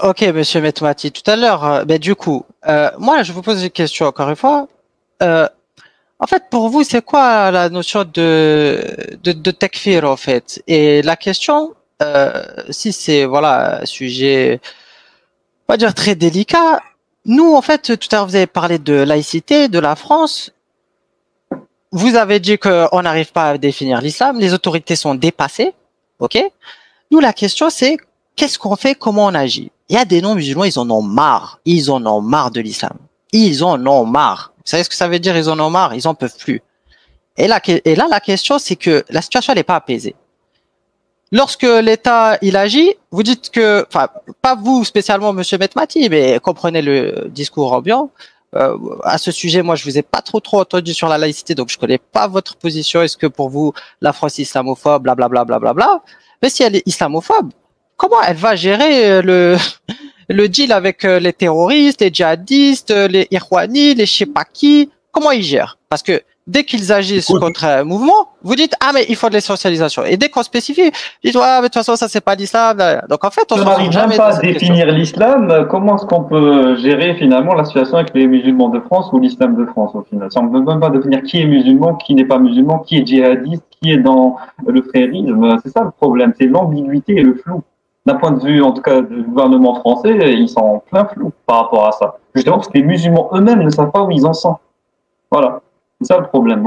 Ok, monsieur Metmati, tout à l'heure, ben, du coup, moi, je vous pose une question encore une fois. Euh, En fait, pour vous, c'est quoi la notion de takfir, en fait? Et la question, si c'est, voilà, un sujet, on va dire très délicat, nous, en fait, tout à l'heure, vous avez parlé de laïcité, de la France. Vous avez dit qu'on n'arrive pas à définir l'islam, les autorités sont dépassées, ok? Nous, la question, c'est qu'est-ce qu'on fait, comment on agit? Il y a des non-musulmans, ils en ont marre de l'islam. Ils en ont marre. Vous savez ce que ça veut dire, ils en ont marre? Ils en peuvent plus. Et là, la question, c'est que la situation n'est pas apaisée. Lorsque l'État il agit, vous dites que, enfin, pas vous spécialement, Monsieur Metmati, mais comprenez le discours ambiant. À ce sujet, moi, je vous ai pas trop entendu sur la laïcité, donc je connais pas votre position. Est-ce que pour vous, la France est islamophobe, blablabla, blablabla. Mais si elle est islamophobe, comment elle va gérer le deal avec les terroristes, les djihadistes, les Irwani, les je sais pas qui? Comment ils gèrent? Parce que dès qu'ils agissent Écoute, contre un mouvement, vous dites ah mais il faut de l'essentialisation. Et dès qu'on spécifie, vous dites ouais mais de toute façon ça c'est pas l'islam. Donc en fait on si on se sort n'arrive même jamais pas de à cette question. définir l'islam, comment est-ce qu'on peut gérer finalement la situation avec les musulmans de France ou l'islam de France au final? Si on ne peut même pas définir qui est musulman, qui n'est pas musulman, qui est djihadiste, qui est dans le frérisme, c'est ça le problème, c'est l'ambiguïté et le flou. D'un point de vue, en tout cas, du gouvernement français, ils sont en plein flou par rapport à ça. Justement parce que les musulmans eux-mêmes ne savent pas où ils en sont. Voilà, c'est ça le problème.